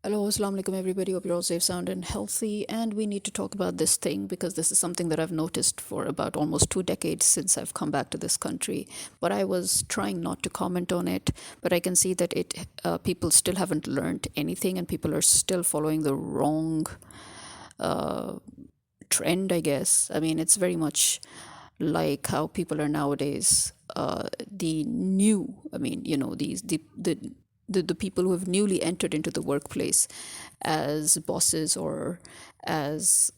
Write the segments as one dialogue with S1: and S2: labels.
S1: Hello, assalamu alaikum everybody. Hope you're all safe, sound, and healthy. And we need to talk about this thing because this is something that I've noticed for about almost 2 decades since I've come back to this country. But I was trying not to comment on it. But I can see that people still haven't learned anything, and people are still following the wrong uh, trend, I guess. I mean, it's very much like how people are nowadays. The new, I mean, these the people who have newly entered into the workplace as bosses or as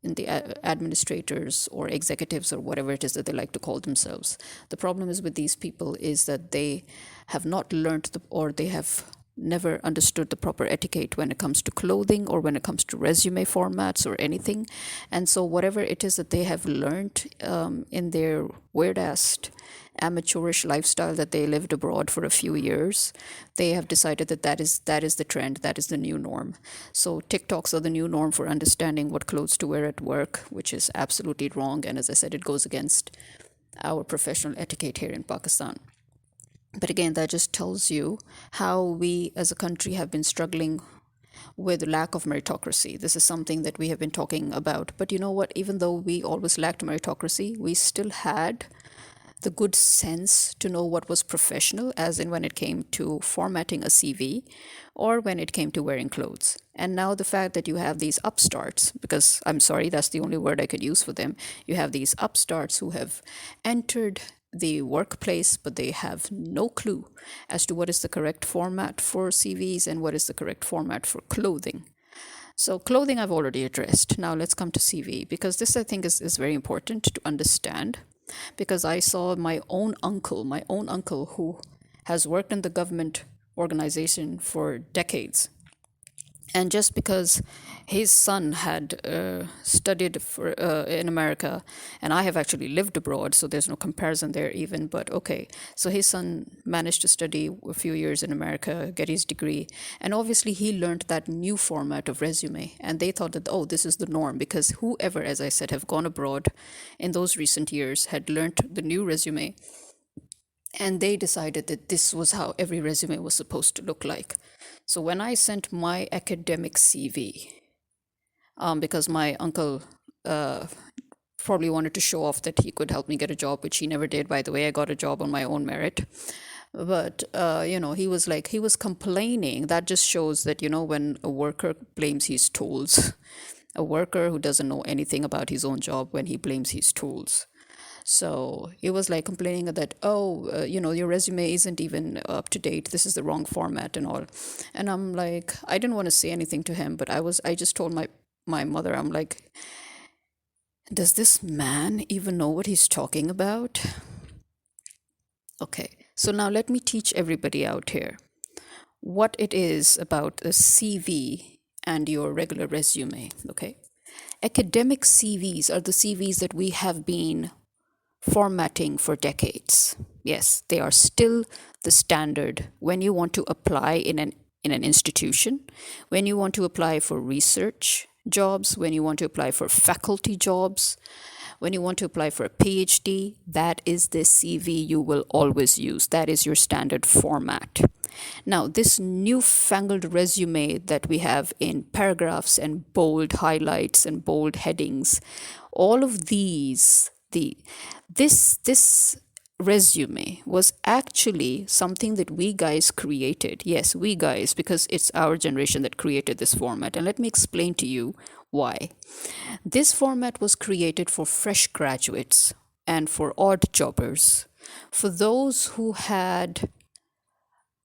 S1: in the administrators or executives or whatever it is that they like to call themselves. The problem is with these people is that they have not learned or they have never understood the proper etiquette when it comes to clothing or when it comes to resume formats or anything. And so whatever it is that they have learned in their weird ass amateurish lifestyle that they lived abroad for a few years, they have decided that that is the trend, that is the new norm. So TikToks are the new norm for understanding what clothes to wear at work, which is absolutely wrong. And as I said, it goes against our professional etiquette here in Pakistan. But again, that just tells you how we as a country have been struggling with lack of meritocracy. This is something that we have been talking about. But you know what? Even though we always lacked meritocracy, we still had the good sense to know what was professional, as in when it came to formatting a CV or when it came to wearing clothes. And now the fact that you have these upstarts, because I'm sorry, that's the only word I could use for them, you have these upstarts who have entered the workplace, but they have no clue as to what is the correct format for CVs and what is the correct format for clothing. So clothing I've already addressed. Now let's come to CV, because this I think is very important to understand, because I saw my own uncle who has worked in the government organization for decades. And just because his son had studied in America, and I have actually lived abroad, so there's no comparison there even, but okay. So his son managed to study a few years in America, get his degree, and obviously he learned that new format of resume. And they thought that, oh, this is the norm, because whoever, as I said, have gone abroad in those recent years had learned the new resume, and they decided that this was how every resume was supposed to look like. So when I sent my academic CV, because my uncle probably wanted to show off that he could help me get a job, which he never did, by the way. I got a job on my own merit. But, he was complaining. That just shows that, when a worker blames his tools, a worker who doesn't know anything about his own job, when he blames his tools. So he was like complaining that, oh, your resume isn't even up to date. This is the wrong format and all. And I'm like, I didn't want to say anything to him, but I just told my mother, I'm like, does this man even know what he's talking about? Okay, so now let me teach everybody out here what it is about a CV and your regular resume. Okay, academic CVs are the CVs that we have been formatting for decades. Yes, they are still the standard when you want to apply in an institution, when you want to apply for research jobs, when you want to apply for faculty jobs, when you want to apply for a PhD. That is the CV you will always use. That is your standard format. Now, this newfangled resume that we have in paragraphs and bold highlights and bold headings, all of these, this resume was actually something that we guys created. Yes, we guys, because it's our generation that created this format. And let me explain to you why. This format was created for fresh graduates and for odd jobbers, for those who had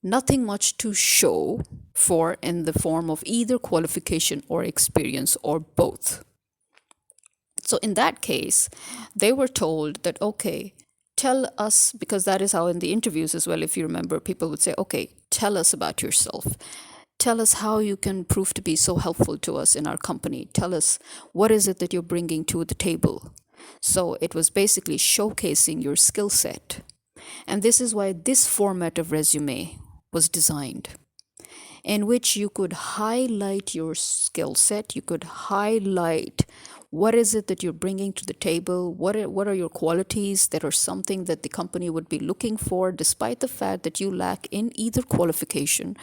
S1: nothing much to show for in the form of either qualification or experience or both. So in that case, they were told that, okay, tell us, because that is how in the interviews as well, if you remember, people would say, okay, tell us about yourself. Tell us how you can prove to be so helpful to us in our company. Tell us what is it that you're bringing to the table. So it was basically showcasing your skill set. And this is why this format of resume was designed, in which you could highlight your skill set, you could highlight what is it that you're bringing to the table, what are your qualities that are something that the company would be looking for, despite the fact that you lack in either qualification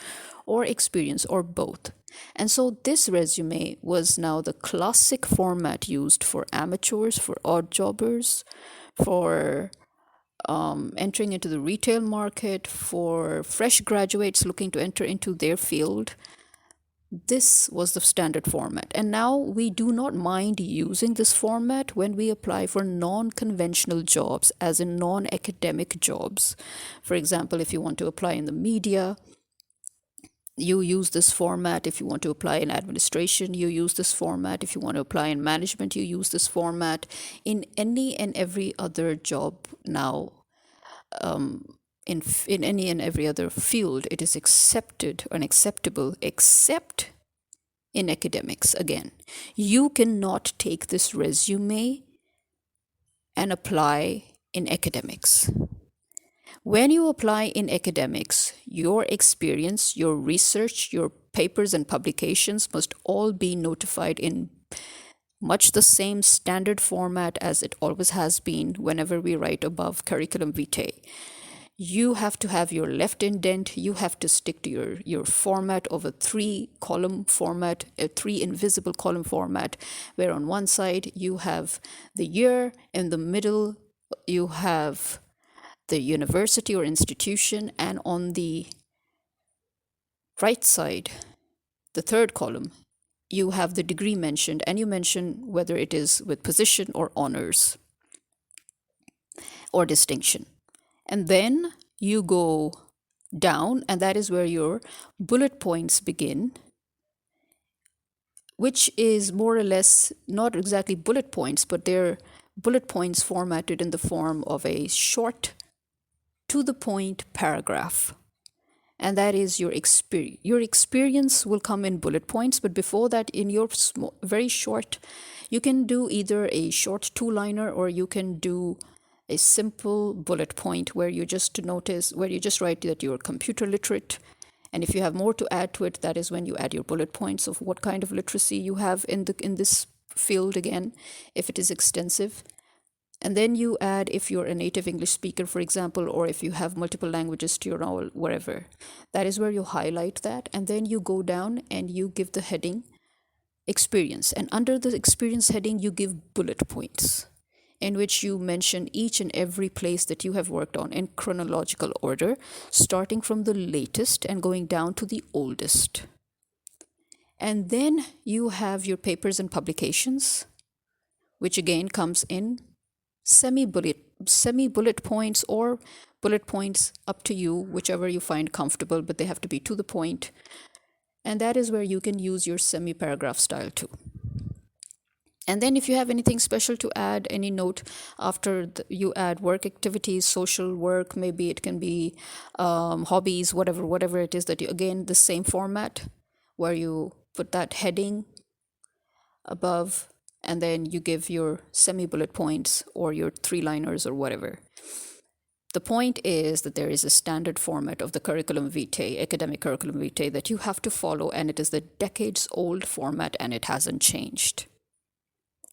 S1: or experience or both. And so this resume was now the classic format used for amateurs, for odd jobbers, for entering into the retail market, for fresh graduates looking to enter into their field. This was the standard format. And now we do not mind using this format when we apply for non-conventional jobs, as in non-academic jobs. For example, if you want to apply in the media, you use this format. If you want to apply in administration, you use this format. If you want to apply in management, you use this format. In any and every other job now, in any and every other field, it is accepted and acceptable, except in academics. Again, you cannot take this resume and apply in academics. When you apply in academics, your experience, your research, your papers and publications must all be notified in much the same standard format as it always has been whenever we write above curriculum vitae. You have to have your left indent, you have to stick to your format of a 3-column format, a 3 invisible column format, where on one side you have the year, in the middle you have the university or institution, and on the right side, the 3rd column, you have the degree mentioned, and you mention whether it is with position or honors or distinction. And then you go down, and that is where your bullet points begin, which is more or less not exactly bullet points, but they're bullet points formatted in the form of a short, to the point paragraph. And that is your experience. Your experience will come in bullet points, but before that, in your very short, you can do either a short 2-liner, or you can do a simple bullet point where you just write that you're computer literate. And if you have more to add to it, that is when you add your bullet points of what kind of literacy you have in this field, again, if it is extensive. And then you add if you're a native English speaker, for example, or if you have multiple languages to your novel, wherever. That is where you highlight that. And then you go down and you give the heading experience. And under the experience heading, you give bullet points in which you mention each and every place that you have worked on in chronological order, starting from the latest and going down to the oldest. And then you have your papers and publications, which again comes in semi-bullet points or bullet points, up to you, whichever you find comfortable, but they have to be to the point. And that is where you can use your semi-paragraph style too. And then if you have anything special to add, any note after you add work activities, social work, maybe it can be hobbies, whatever it is that you, again, the same format where you put that heading above, and then you give your semi-bullet points or your 3-liners or whatever. The point is that there is a standard format of the curriculum vitae, academic curriculum vitae, that you have to follow, and it is the decades-old format, and it hasn't changed.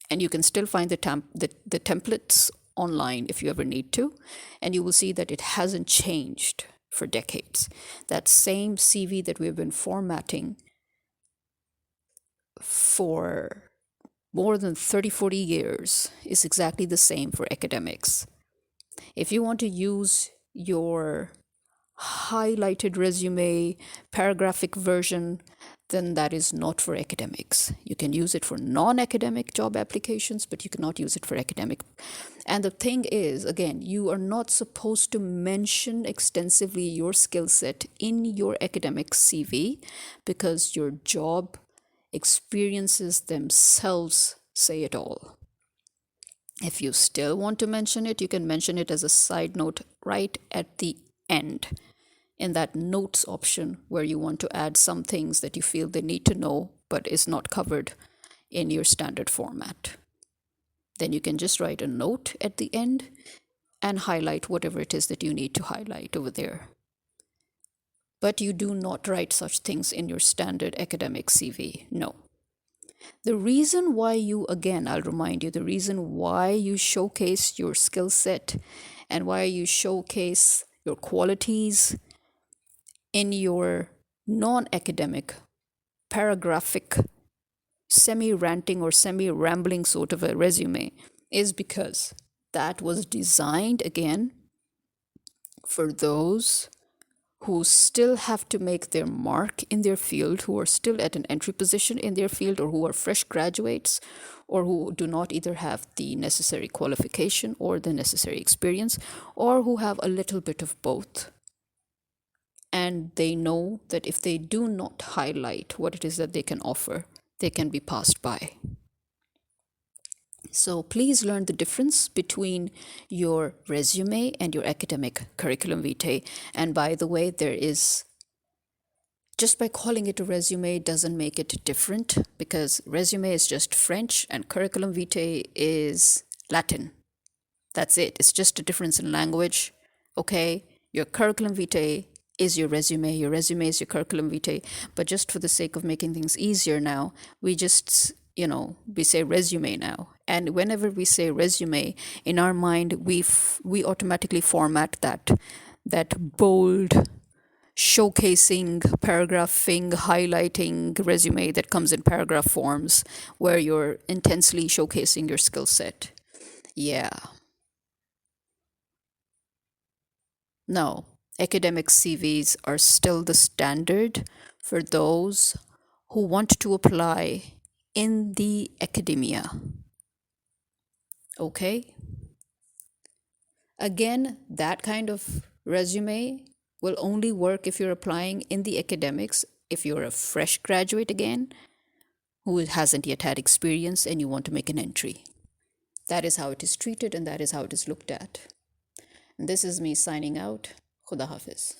S1: And you can still find the templates online if you ever need to, and you will see that it hasn't changed for decades. That same CV that we've been formatting for more than 30-40 years is exactly the same for academics. If you want to use your highlighted resume, paragraphic version, then that is not for academics. You can use it for non-academic job applications, but you cannot use it for academic. And the thing is, again, you are not supposed to mention extensively your skill set in your academic CV, because your job experiences themselves say it all. If you still want to mention it, you can mention it as a side note right at the end, in that notes option where you want to add some things that you feel they need to know but is not covered in your standard format. Then you can just write a note at the end and highlight whatever it is that you need to highlight over there. But you do not write such things in your standard academic CV, no. The reason why I'll remind you, the reason why you showcase your skill set and why you showcase your qualities in your non-academic, paragraphic, semi-ranting or semi-rambling sort of a resume is because that was designed again for those who still have to make their mark in their field, who are still at an entry position in their field, or who are fresh graduates, or who do not either have the necessary qualification or the necessary experience, or who have a little bit of both. And they know that if they do not highlight what it is that they can offer, they can be passed by. So please learn the difference between your resume and your academic curriculum vitae. And by the way, just by calling it a resume doesn't make it different, because resume is just French and curriculum vitae is Latin. That's it. It's just a difference in language. Okay? Your curriculum vitae is your resume is your curriculum vitae. But just for the sake of making things easier now, we just, we say resume now. And whenever we say resume, in our mind, we automatically format that bold, showcasing, paragraphing, highlighting resume that comes in paragraph forms where you're intensely showcasing your skill set. Yeah. No, academic CVs are still the standard for those who want to apply in the academia. Okay? Again, that kind of resume will only work if you're applying in the academics, if you're a fresh graduate again, who hasn't yet had experience and you want to make an entry. That is how it is treated and that is how it is looked at. And this is me signing out. Khuda Hafiz.